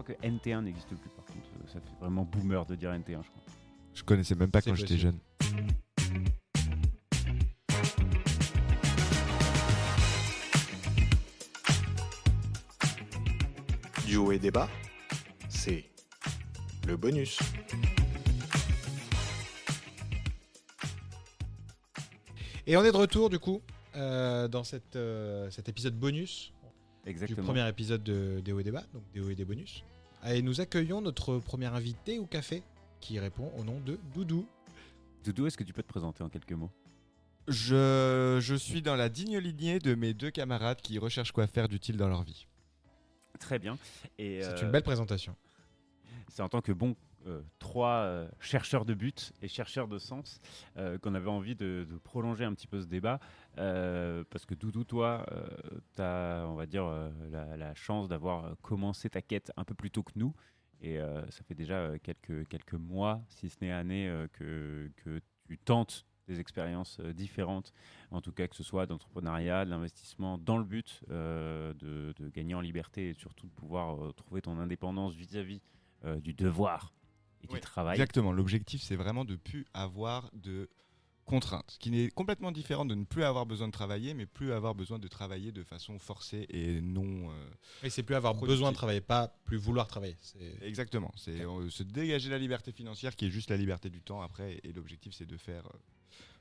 que NT1 n'existe plus par contre. Ça fait vraiment boomer de dire NT1, je crois. Je connaissais même pas C'est quand j'étais possible. jeune. Duo et débat, c'est le bonus. Et on est de retour du coup dans cet épisode bonus du Exactement. premier épisode de Déo et Débat, donc Déo et des bonus. Et nous accueillons notre premier invité au café qui répond au nom de Doudou. Doudou, est-ce que tu peux te présenter en quelques mots ? Je suis dans la digne lignée de mes deux camarades qui recherchent quoi faire d'utile dans leur vie. Très bien. Et C'est une belle présentation. c'est en tant que trois chercheurs de but et chercheurs de sens qu'on avait envie de prolonger un petit peu ce débat parce que Doudou, toi, tu as, on va dire, la chance d'avoir commencé ta quête un peu plus tôt que nous et ça fait déjà quelques mois, si ce n'est années, que tu tentes des expériences différentes, en tout cas que ce soit d'entrepreneuriat, de l'investissement, dans le but de gagner en liberté et surtout de pouvoir trouver ton indépendance vis-à-vis du devoir et du Oui, travail. Exactement, l'objectif c'est vraiment de ne plus avoir de contraintes, ce qui est complètement différent de ne plus avoir besoin de travailler, mais plus avoir besoin de travailler de façon forcée et non... Et c'est plus avoir productif. besoin de travailler, pas plus vouloir travailler. Exactement, c'est se dégager la liberté financière qui est juste la liberté du temps après, et l'objectif c'est de faire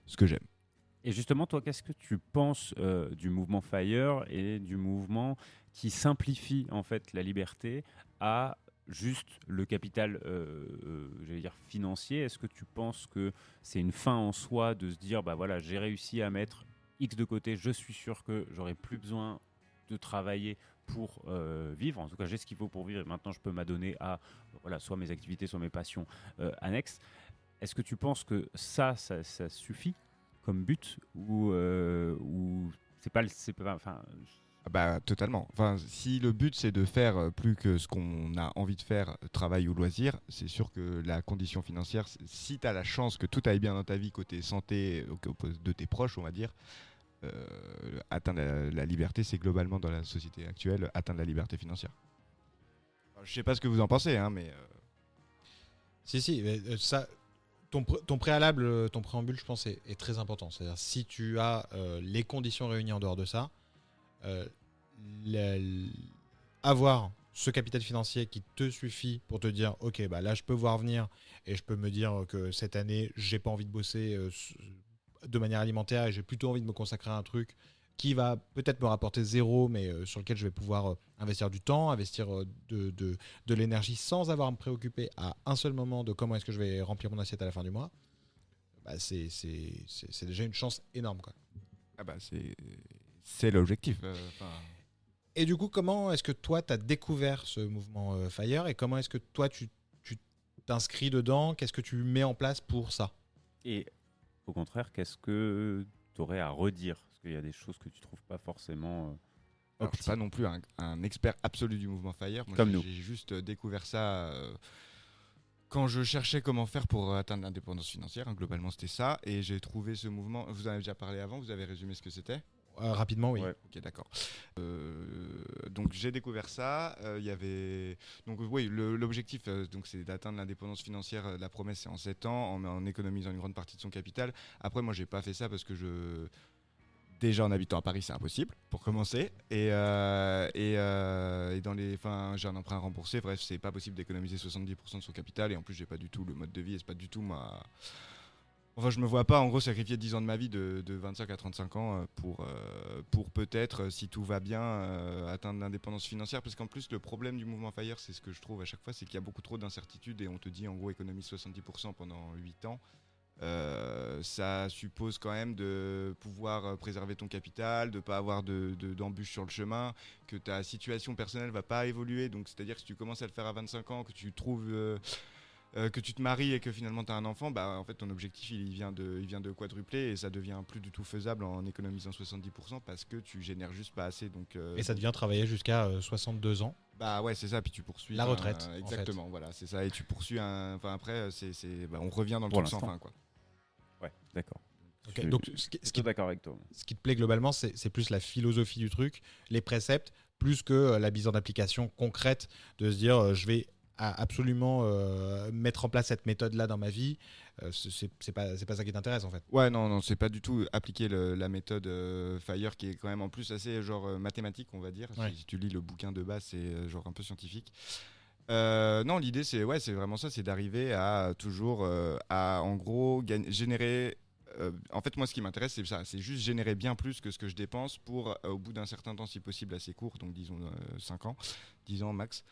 ce que j'aime. Et justement, toi, qu'est-ce que tu penses du mouvement FIRE et du mouvement qui simplifie en fait la liberté à juste le capital, j'allais dire financier? Est-ce que tu penses que c'est une fin en soi de se dire, bah voilà, j'ai réussi à mettre X de côté, je suis sûr que j'aurai plus besoin de travailler pour vivre. En tout cas, j'ai ce qu'il faut pour vivre et maintenant je peux m'adonner à voilà, soit mes activités, soit mes passions annexes. Est-ce que tu penses que ça suffit comme but ou c'est pas, enfin, Ah bah totalement. Enfin, si le but c'est de faire plus que ce qu'on a envie de faire, travail ou loisir, c'est sûr que la condition financière, si tu as la chance que tout aille bien dans ta vie côté santé de tes proches, on va dire, atteindre la liberté, c'est globalement dans la société actuelle, atteindre la liberté financière. Enfin, je sais pas ce que vous en pensez, hein, mais... Si, mais, ça, ton préalable, ton préambule, je pense, est très important. C'est-à-dire, si tu as les conditions réunies en dehors de ça, avoir ce capital financier qui te suffit pour te dire, ok, bah là, je peux voir venir et je peux me dire que cette année, j'ai pas envie de bosser de manière alimentaire et j'ai plutôt envie de me consacrer à un truc qui va peut-être me rapporter zéro, mais sur lequel je vais pouvoir investir du temps, investir de l'énergie sans avoir à me préoccuper à un seul moment de comment est-ce que je vais remplir mon assiette à la fin du mois, bah c'est déjà une chance énorme, quoi. Ah bah c'est l'objectif. Et du coup, comment est-ce que toi, tu as découvert ce mouvement FIRE et comment est-ce que toi, tu t'inscris dedans? Qu'est-ce que tu mets en place pour ça? et au contraire, qu'est-ce que tu aurais à redire? Parce qu'il y a des choses que tu trouves pas forcément Alors, je suis pas non plus un expert absolu du mouvement FIRE. Moi, Comme nous. j'ai juste découvert ça quand je cherchais comment faire pour atteindre l'indépendance financière. Hein, globalement, c'était ça. Et j'ai trouvé ce mouvement. Vous en avez déjà parlé avant, vous avez résumé ce que c'était? Rapidement, oui. Ouais. Ok, d'accord. Donc j'ai découvert ça. Il y avait donc oui, l'objectif donc c'est d'atteindre l'indépendance financière. La promesse c'est en 7 ans en économisant une grande partie de son capital. Après moi j'ai pas fait ça parce que déjà en habitant à Paris c'est impossible pour commencer et dans les j'ai un emprunt remboursé. Bref c'est pas possible d'économiser 70% de son capital et en plus j'ai pas du tout le mode de vie et c'est pas du tout ma... Enfin, je me vois pas en gros sacrifier 10 ans de ma vie de 25 à 35 ans pour peut-être, si tout va bien, atteindre l'indépendance financière. Parce qu'en plus, le problème du mouvement FIRE, c'est ce que je trouve à chaque fois, c'est qu'il y a beaucoup trop d'incertitudes et on te dit en gros économise 70% pendant 8 ans. Ça suppose quand même de pouvoir préserver ton capital, de pas avoir d'embûches sur le chemin, que ta situation personnelle va pas évoluer. Donc, c'est-à-dire que si tu commences à le faire à 25 ans, que tu trouves... que tu te maries et que finalement tu as un enfant, bah en fait ton objectif il vient de quadrupler et ça devient plus du tout faisable en économisant 70% parce que tu génères juste pas assez. Donc, Et ça devient travailler jusqu'à 62 ans. Bah ouais, c'est ça, puis tu poursuis la retraite. Exactement, en fait. Voilà, c'est ça, et tu poursuis après on revient dans le Pour truc sans l'instant. fin, quoi. Ouais, d'accord. Okay. Donc, ce qui est d'accord avec toi. Ce qui te plaît globalement, c'est plus la philosophie du truc, les préceptes, plus que la mise en application concrète de se dire je vais absolument mettre en place cette méthode-là dans ma vie. C'est pas ça qui t'intéresse en fait. Ouais, non, c'est pas du tout appliquer la méthode Fire qui est quand même en plus assez genre mathématique, on va dire. Ouais. Si tu lis le bouquin de base, c'est genre un peu scientifique. Non, l'idée c'est vraiment ça, c'est d'arriver à toujours à en gros générer. En fait, moi, ce qui m'intéresse, c'est ça, c'est juste générer bien plus que ce que je dépense pour, au bout d'un certain temps, si possible assez court, donc disons 5 ans, 10 ans max,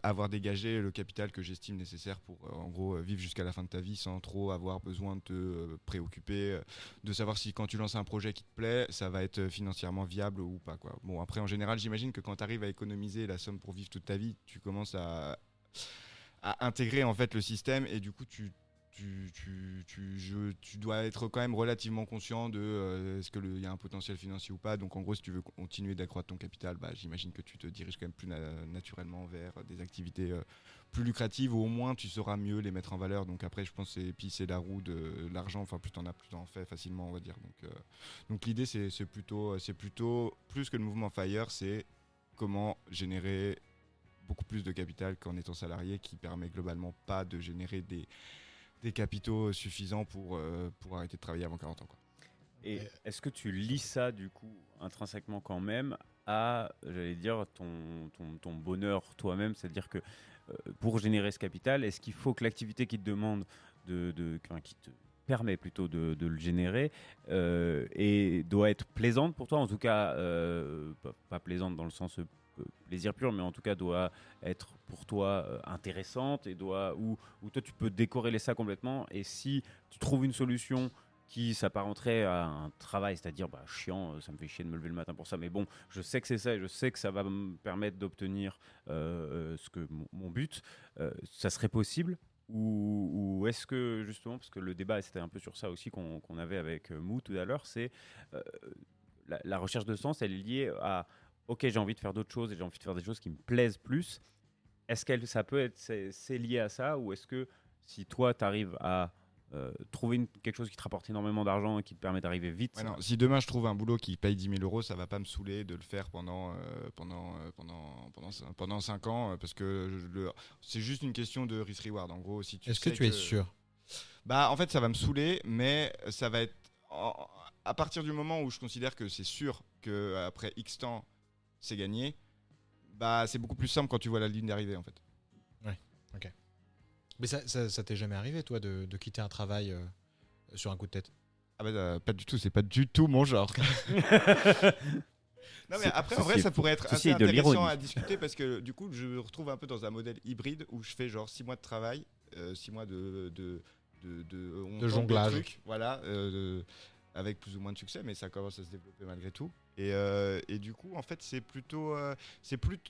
avoir dégagé le capital que j'estime nécessaire pour en gros vivre jusqu'à la fin de ta vie sans trop avoir besoin de te préoccuper de savoir si quand tu lances un projet qui te plaît ça va être financièrement viable ou pas quoi. Bon après en général j'imagine que quand tu arrives à économiser la somme pour vivre toute ta vie tu commences à intégrer en fait le système et du coup tu dois être quand même relativement conscient de est-ce qu'il y a un potentiel financier ou pas. Donc en gros, si tu veux continuer d'accroître ton capital, j'imagine que tu te diriges quand même plus naturellement vers des activités plus lucratives ou au moins tu sauras mieux les mettre en valeur. Donc après, je pense que c'est la roue de l'argent. Enfin, plus t'en as, plus t'en fais facilement, on va dire. Donc l'idée, c'est plutôt plus que le mouvement Fire, c'est comment générer beaucoup plus de capital qu'en étant salarié qui permet globalement pas de générer des capitaux suffisants pour arrêter de travailler avant 40 ans. Quoi. Et est-ce que tu lis ça, du coup, intrinsèquement quand même, à, j'allais dire, ton bonheur toi-même? C'est-à-dire que pour générer ce capital, est-ce qu'il faut que l'activité qui te demande, qui te permet plutôt de le générer, et doit être plaisante pour toi, en tout cas, pas plaisante dans le sens plaisir pur, mais en tout cas doit être pour toi intéressante et où toi tu peux décorréler ça complètement. Et si tu trouves une solution qui s'apparenterait à un travail, c'est-à-dire chiant, ça me fait chier de me lever le matin pour ça, mais bon, je sais que c'est ça et je sais que ça va me permettre d'obtenir mon but, ça serait possible? Ou est-ce que justement, parce que le débat c'était un peu sur ça aussi qu'on avait avec Mou tout à l'heure, c'est la recherche de sens, elle est liée à ok, j'ai envie de faire d'autres choses et j'ai envie de faire des choses qui me plaisent plus. Est-ce que ça peut être c'est lié à ça, ou est-ce que si toi tu arrives à trouver quelque chose qui te rapporte énormément d'argent et qui te permet d'arriver vite. Ouais, non, si demain je trouve un boulot qui paye 10 000 euros, ça va pas me saouler de le faire pendant 5 ans parce que c'est juste une question de risk-reward. En gros, si tu Est-ce que sais tu es sûr? En fait, ça va me saouler, mais ça va être à partir du moment où je considère que c'est sûr qu'après X temps, c'est gagné, c'est beaucoup plus simple quand tu vois la ligne d'arrivée en fait. Ouais, ok. Mais ça t'est jamais arrivé, toi, de quitter un travail sur un coup de tête? Pas du tout, c'est pas du tout mon genre. Non mais après en vrai ça pourrait être assez intéressant à discuter parce que du coup je me retrouve un peu dans un modèle hybride où je fais genre 6 mois de travail, 6 mois de jonglage. Trucs, voilà, avec plus ou moins de succès, mais ça commence à se développer malgré tout. Et du coup, en fait, c'est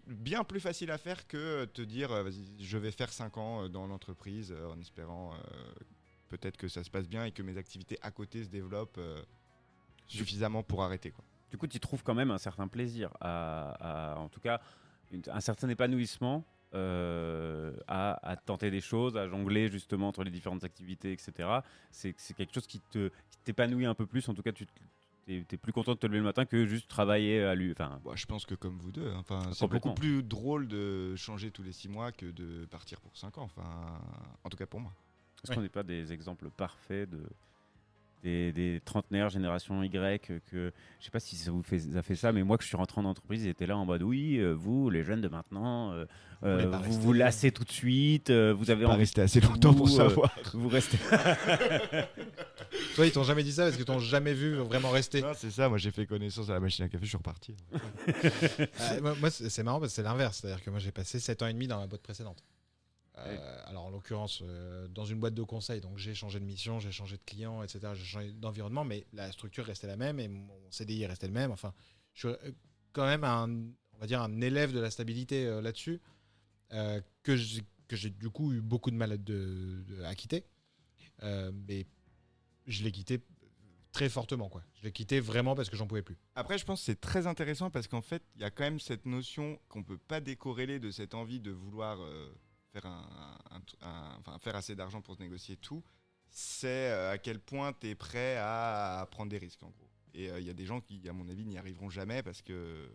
bien plus facile à faire que te dire, vas-y, je vais faire 5 ans dans l'entreprise en espérant peut-être que ça se passe bien et que mes activités à côté se développent suffisamment pour arrêter, quoi. Du coup, tu trouves quand même un certain plaisir, en tout cas, un certain épanouissement à tenter des choses, à jongler justement entre les différentes activités, etc. C'est quelque chose qui t'épanouit un peu plus. En tout cas, t'es plus content de te lever le matin que juste travailler à lui. Je pense que comme vous deux, c'est beaucoup plus drôle de changer tous les 6 mois que de partir pour 5 ans. En tout cas pour moi. Est-ce qu'on n'est pas des exemples parfaits des trentenaires, génération Y, que je sais pas si ça vous a fait ça, mais moi que je suis rentré en entreprise, ils étaient là en mode oui, vous les jeunes de maintenant, vous vous lassez tout de suite, vous avez envie rester assez longtemps pour savoir. Vous restez. Toi, ils t'ont jamais dit ça parce qu'ils t'ont jamais vu vraiment rester. Non, c'est ça. Moi, j'ai fait connaissance à la machine à café, je suis reparti. Moi, c'est marrant parce que c'est l'inverse, c'est-à-dire que moi, j'ai passé 7 ans et demi dans ma boîte précédente. Alors en l'occurrence dans une boîte de conseil, donc j'ai changé de mission, j'ai changé de client, etc. J'ai changé d'environnement, mais la structure restait la même et mon CDI restait le même. Enfin, je suis quand même on va dire un élève de la stabilité là-dessus que j'ai du coup eu beaucoup de mal à quitter, mais je l'ai quitté très fortement, quoi. Je l'ai quitté vraiment parce que j'en pouvais plus. Après, je pense que c'est très intéressant parce qu'en fait, il y a quand même cette notion qu'on peut pas décorréler de cette envie de vouloir faire assez d'argent pour se négocier tout. C'est à quel point tu es prêt à prendre des risques en gros. Et il y a des gens qui, à mon avis, n'y arriveront jamais parce que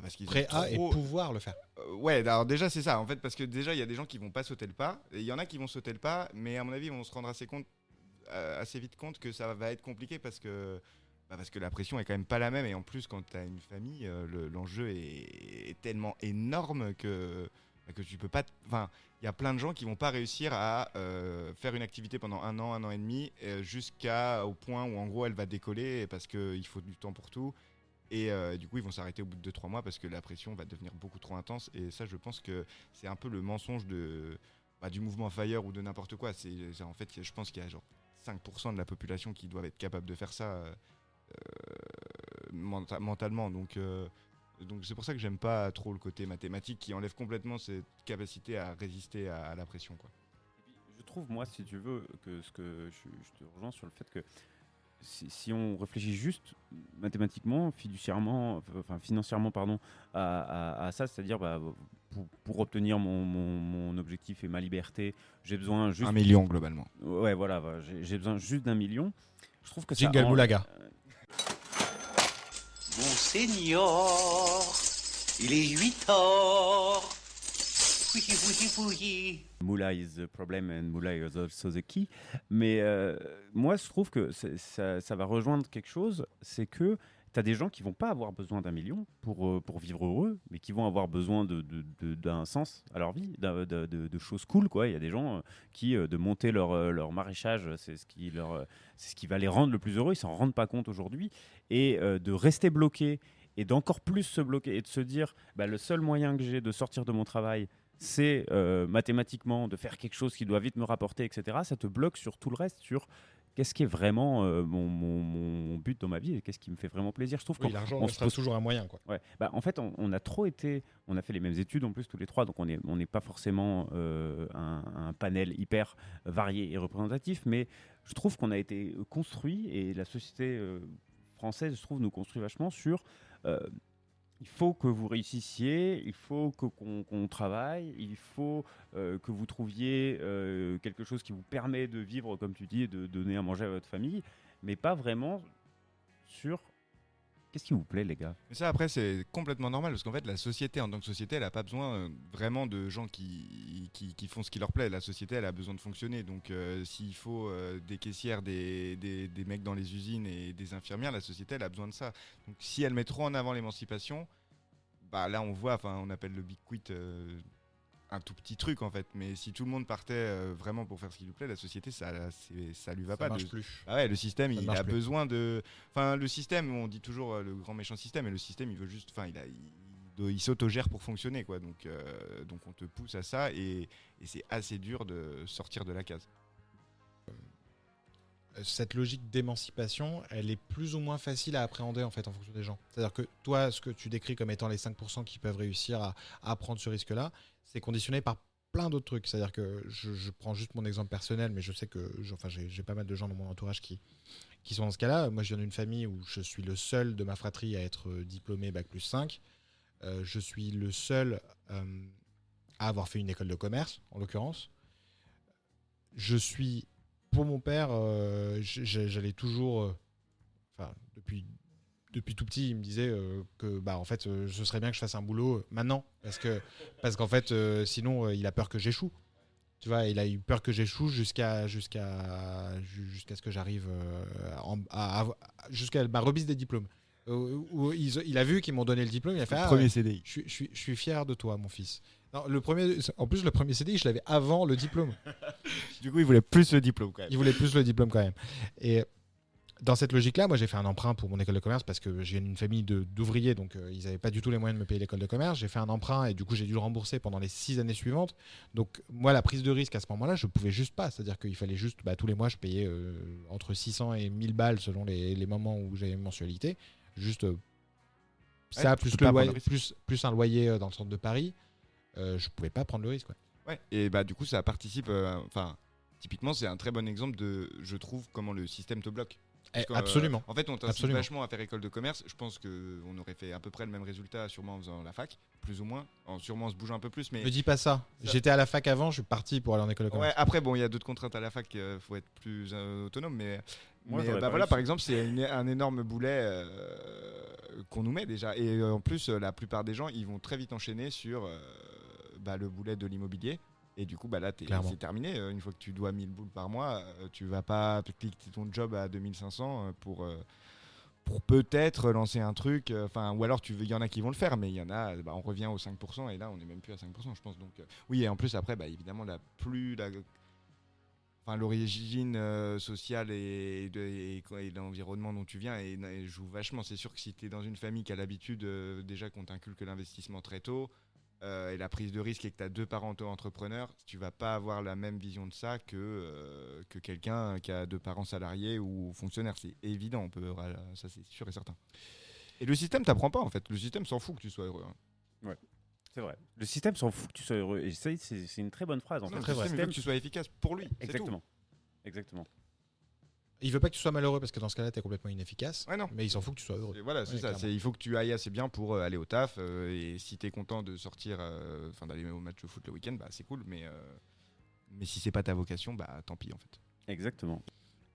parce qu'ils Prêt ont à et trop... pouvoir le faire. Ouais, alors déjà c'est ça en fait, parce que déjà il y a des gens qui vont pas sauter le pas, et il y en a qui vont sauter le pas, mais à mon avis on se rendra assez vite compte que ça va être compliqué parce que la pression est quand même pas la même, et en plus quand tu as une famille, l'enjeu est tellement énorme que tu peux pas... Enfin, il y a plein de gens qui vont pas réussir à faire une activité pendant un an et demi, jusqu'au point où en gros elle va décoller, parce qu'il faut du temps pour tout. Et du coup, ils vont s'arrêter au bout de 2-3 mois parce que la pression va devenir beaucoup trop intense. Et ça, je pense que c'est un peu le mensonge du mouvement Fire ou de n'importe quoi. En fait, je pense qu'il y a genre 5% de la population qui doivent être capables de faire ça mentalement. Donc c'est pour ça que j'aime pas trop le côté mathématique qui enlève complètement cette capacité à résister à la pression, quoi. Je trouve, moi, si tu veux, que je te rejoins sur le fait que si on réfléchit juste mathématiquement, financièrement, pardon, à ça, c'est-à-dire pour obtenir mon objectif et ma liberté, j'ai besoin juste 1 million globalement. Ouais, voilà, j'ai besoin juste d'1 million. Je trouve que Jingle Moulaga. Monseigneur, il est 8h. Oui, oui, oui. Moula is the problem and Moula is also the key. Mais moi, je trouve que ça va rejoindre quelque chose, c'est que tu as des gens qui vont pas avoir besoin d'1 million pour vivre heureux, mais qui vont avoir besoin d'un sens à leur vie, de choses cool, quoi. Il y a des gens qui, de monter leur maraîchage, c'est ce qui va les rendre le plus heureux. Ils s'en rendent pas compte aujourd'hui. Et de rester bloqué et d'encore plus se bloquer et de se dire le seul moyen que j'ai de sortir de mon travail, c'est mathématiquement de faire quelque chose qui doit vite me rapporter, etc. Ça te bloque sur tout le reste, sur qu'est-ce qui est vraiment mon but dans ma vie et qu'est-ce qui me fait vraiment plaisir. Je trouve Oui, l'argent restera toujours un moyen, quoi. Ouais. En fait, on a fait les mêmes études en plus tous les trois, donc on n'est pas forcément un panel hyper varié et représentatif, mais je trouve qu'on a été construit, et la société française, je trouve, nous construit vachement sur... il faut que vous réussissiez, il faut qu'on travaille, il faut que vous trouviez quelque chose qui vous permet de vivre, comme tu dis, et de donner à manger à votre famille, mais pas vraiment sur qu'est-ce qui vous plaît, les gars. Mais ça, après, c'est complètement normal, parce qu'en fait, la société, en tant que société, elle n'a pas besoin vraiment de gens qui font ce qui leur plaît. La société, elle a besoin de fonctionner. Donc, s'il faut des caissières, des mecs dans les usines et des infirmières, la société, elle a besoin de ça. Donc, si elle met trop en avant l'émancipation, là, on voit, on appelle le Big Quit un tout petit truc, en fait. Mais si tout le monde partait vraiment pour faire ce qui lui plaît, la société, ça lui va Ça pas. marche plus. Ouais, le système, Ça il marche a plus. besoin de... Enfin, le système, on dit toujours le grand méchant système, et le système, il veut juste... il s'autogère pour fonctionner, quoi. Donc on te pousse à ça, et c'est assez dur de sortir de la case. Cette logique d'émancipation, elle est plus ou moins facile à appréhender, en fait, en fonction des gens. C'est-à-dire que toi, ce que tu décris comme étant les 5% qui peuvent réussir à prendre ce risque-là, c'est conditionné par plein d'autres trucs. C'est-à-dire que je prends juste mon exemple personnel, mais je sais que j'ai pas mal de gens dans mon entourage qui sont dans ce cas-là. Moi, je viens d'une famille où je suis le seul de ma fratrie à être diplômé Bac+5. Je suis le seul à avoir fait une école de commerce, en l'occurrence. Je suis... Pour mon père, j'allais toujours... Depuis tout petit, il me disait que en fait, ce serait bien que je fasse un boulot maintenant, parce qu'en fait, sinon, il a peur que j'échoue. Tu vois, il a eu peur que j'échoue jusqu'à ce que j'arrive jusqu'à ma remise des diplômes. Où il a vu qu'ils m'ont donné le diplôme, il a fait Premier CDI. je suis fier de toi, mon fils. Non, le premier CDI, je l'avais avant le diplôme. Du coup, il voulait plus le diplôme, quand même. Il voulait plus le diplôme quand même. Et dans cette logique-là, moi, j'ai fait un emprunt pour mon école de commerce parce que j'ai une famille d'ouvriers, donc ils n'avaient pas du tout les moyens de me payer l'école de commerce. J'ai fait un emprunt et du coup, j'ai dû le rembourser pendant les 6 années suivantes. Donc, moi, la prise de risque à ce moment-là, je ne pouvais juste pas. C'est-à-dire qu'il fallait juste, tous les mois, je payais entre 600 et 1000 balles selon les moments où j'avais une mensualité. Juste ça, plus un loyer dans le centre de Paris. Je pouvais pas prendre le risque. Ouais. Et du coup, ça participe. Typiquement, c'est un très bon exemple de, je trouve, comment le système te bloque. Parce que, Absolument. En fait, on t'incite Absolument. vachement à faire école de commerce. Je pense qu'on aurait fait à peu près le même résultat, sûrement en faisant la fac, plus ou moins. Sûrement en se bougeant un peu plus. Mais Me dis pas ça. J'étais à la fac avant, je suis parti pour aller en école de commerce. ouais, après, bon, il y a d'autres contraintes à la fac, faut être plus autonome. Moi, Mais j'aurais pas voilà, réussi. par exemple, c'est un énorme boulet qu'on nous met déjà. Et en plus, la plupart des gens, ils vont très vite enchaîner sur le boulet de l'immobilier. Et du coup, là, Clairement. c'est terminé. Une fois que tu dois 1000 boules par mois, tu vas pas cliquer ton job à 2500 pour peut-être lancer un truc. Ou alors, il y en a qui vont le faire, mais il y en a, on revient aux 5%, et là, on n'est même plus à 5%, je pense. Donc, oui, et en plus, après, évidemment, l'origine sociale et l'environnement dont tu viens et joue vachement. C'est sûr que si tu es dans une famille qui a l'habitude, déjà qu'on t'inculque l'investissement très tôt, et la prise de risque, et que tu as 2 parents auto-entrepreneurs, tu vas pas avoir la même vision de ça que quelqu'un qui a 2 parents salariés ou fonctionnaires. C'est évident, ça c'est sûr et certain. Et le système t'apprend pas en fait. Le système s'en fout que tu sois heureux. C'est vrai. Le système s'en fout que tu sois heureux. Et ça, c'est une très bonne phrase. En Non, fait. le très vrai. système il veut que tu sois efficace pour lui. c'est Exactement. Exactement. Il veut pas que tu sois malheureux parce que dans ce cas-là, t'es complètement inefficace. tout. Ouais, non. Mais il s'en fout que tu sois heureux. Et voilà, c'est Ouais, ça. clairement. Il faut que tu ailles assez bien pour aller au taf. Et si tu es content de sortir, d'aller au match de foot le week-end, c'est cool. Mais si c'est pas ta vocation, tant pis en fait. Exactement.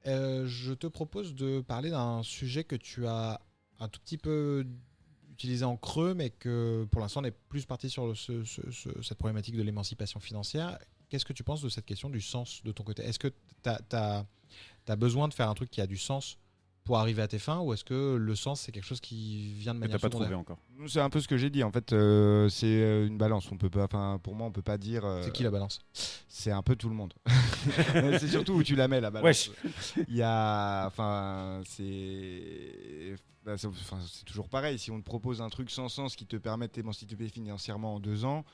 Je te propose de parler d'un sujet que tu as un tout petit peu utilisé en creux, mais que pour l'instant on est plus parti sur cette problématique de l'émancipation financière. Qu'est-ce que tu penses de cette question du sens de ton côté ? Est-ce que tu as besoin de faire un truc qui a du sens pour arriver à tes fins, ou est-ce que le sens c'est quelque chose qui vient de Que t'as manière pas trouvé secondaire ? encore. C'est un peu ce que j'ai dit. En fait, c'est une balance. On peut pas. Pour moi, on peut pas dire. C'est qui la balance ? C'est un peu tout le monde. C'est surtout où tu la mets la balance. Wesh. Il y a. C'est toujours pareil. Si on te propose un truc sans sens qui te permet de t'émanciper financièrement en 2 ans,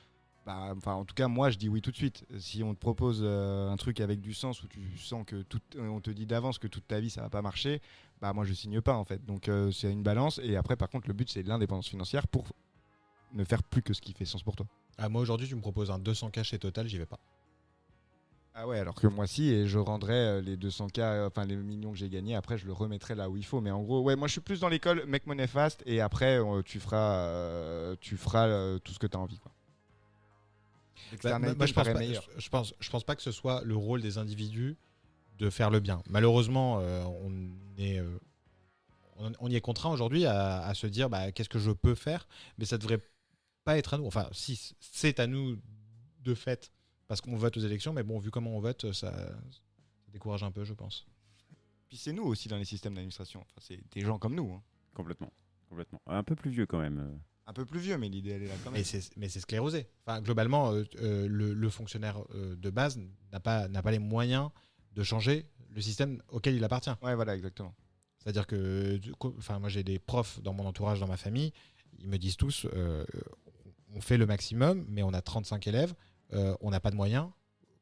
en tout cas, moi, je dis oui tout de suite. Si on te propose un truc avec du sens où tu sens que on te dit d'avance que toute ta vie ça va pas marcher, moi je signe pas en fait. Donc c'est une balance. Et après, par contre, le but c'est l'indépendance financière pour ne faire plus que ce qui fait sens pour toi. Moi aujourd'hui, tu me proposes un 200K chez Total, j'y vais pas. Ah ouais, alors que moi si, et je rendrais les 200K, les millions que j'ai gagnés, après je le remettrai là où il faut. Mais en gros, ouais, moi je suis plus dans l'école make money fast, et après tu feras tout ce que tu as envie, quoi. L'externalité Moi, me paraît meilleure. je pense pas que ce soit le rôle des individus de faire le bien. Malheureusement, on y est contraint aujourd'hui à se dire qu'est-ce que je peux faire, mais ça devrait pas être à nous. Enfin, si c'est à nous de fait, parce qu'on vote aux élections, mais bon, vu comment on vote, ça décourage un peu, je pense. Puis c'est nous aussi dans les systèmes d'administration. C'est des gens comme nous, hein. Complètement. Un peu plus vieux quand même. Un peu plus vieux, mais l'idée elle est là quand même. Mais c'est sclérosé. Enfin, globalement, le fonctionnaire de base n'a pas les moyens de changer le système auquel il appartient. Ouais, voilà, exactement. C'est-à-dire que, moi j'ai des profs dans mon entourage, dans ma famille, ils me disent tous, on fait le maximum, mais on a 35 élèves, on n'a pas de moyens.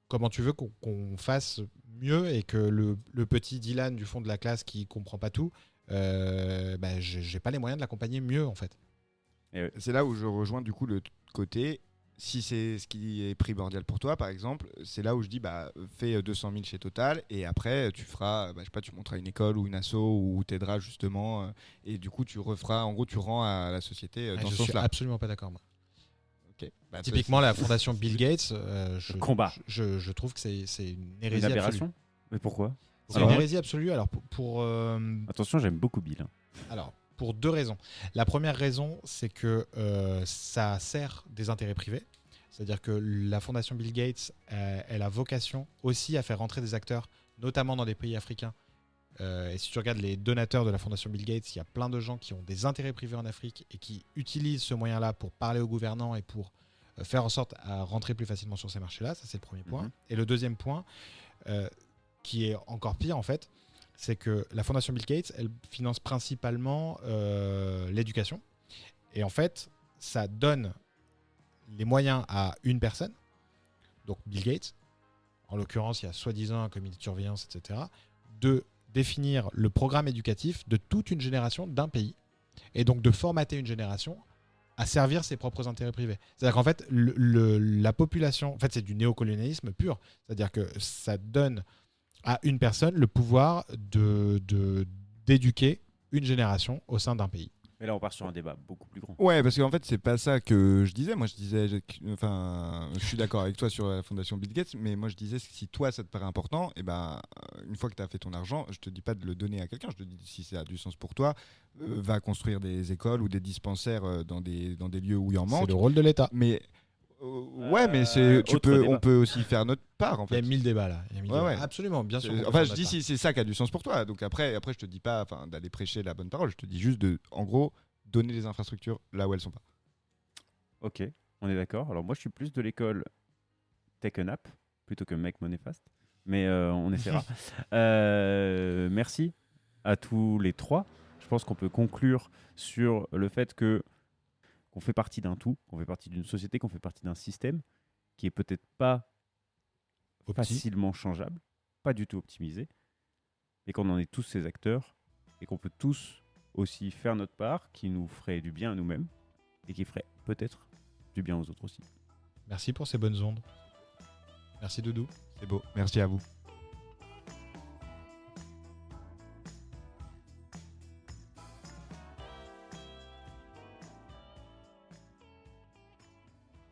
Comment tu veux qu'on fasse mieux et que le petit Dylan du fond de la classe qui comprend pas tout, j'ai pas les moyens de l'accompagner mieux en fait. C'est là où je rejoins du coup le côté, si c'est ce qui est primordial pour toi par exemple, c'est là où je dis fais 200 000 chez Total, et après tu feras, je sais pas, tu monteras une école ou une asso où t'aideras justement, et du coup tu referas, en gros tu rends à la société dans ce Je suis sens-là. absolument pas d'accord moi. Ok. Typiquement la fondation Bill Gates, Combat. je trouve que c'est une Une hérésie absolue. aberration. Mais pourquoi ? C'est Alors, une hérésie absolue. Alors Attention, j'aime beaucoup Bill. alors, pour 2 raisons. La première raison, c'est que ça sert des intérêts privés. C'est-à-dire que la fondation Bill Gates, elle a vocation aussi à faire rentrer des acteurs, notamment dans des pays africains. Et si tu regardes les donateurs de la fondation Bill Gates, il y a plein de gens qui ont des intérêts privés en Afrique et qui utilisent ce moyen-là pour parler aux gouvernants et pour faire en sorte à rentrer plus facilement sur ces marchés-là. Ça, c'est le premier point. Mhm. Et le deuxième point, qui est encore pire en fait, c'est que la fondation Bill Gates, elle finance principalement l'éducation. Et en fait, ça donne les moyens à une personne, donc Bill Gates, en l'occurrence, il y a soi-disant un comité de surveillance, etc., de définir le programme éducatif de toute une génération d'un pays, et donc de formater une génération à servir ses propres intérêts privés. C'est-à-dire qu'en fait, la population, en fait, c'est du néocolonialisme pur. C'est-à-dire que ça donne à une personne le pouvoir de d'éduquer une génération au sein d'un pays. Mais là, on part sur un débat beaucoup plus grand. Ouais, parce qu'en fait, c'est pas ça que je disais. Moi, je disais, je suis d'accord avec toi sur la fondation Bill Gates, mais moi, je disais, si toi, ça te paraît important, et ben, une fois que tu as fait ton argent, je te dis pas de le donner à quelqu'un. Je te dis, si ça a du sens pour toi, va construire des écoles ou des dispensaires dans des lieux où il en C'est manque. le rôle de l'État. Mais ouais, mais autre débat. on peut aussi faire notre part, en Il y fait. a 1000 débats là. Il y a 1000 Ouais, débats. ouais. Absolument, bien sûr. Enfin, je dis si c'est ça qui a du sens pour toi. Donc après, je te dis pas d'aller prêcher la bonne parole. Je te dis juste en gros, donner les infrastructures là où elles sont pas. Ok, on est d'accord. Alors moi, je suis plus de l'école Take a Nap plutôt que Make Money Fast. Mais on essaiera. Merci à tous les trois. Je pense qu'on peut conclure sur le fait qu'on fait partie d'un tout, qu'on fait partie d'une société, qu'on fait partie d'un système qui est peut-être pas facilement changeable, pas du tout optimisé, mais qu'on en est tous ces acteurs et qu'on peut tous aussi faire notre part qui nous ferait du bien à nous-mêmes et qui ferait peut-être du bien aux autres aussi. Merci pour ces bonnes ondes. Merci Doudou. C'est beau. Merci à vous.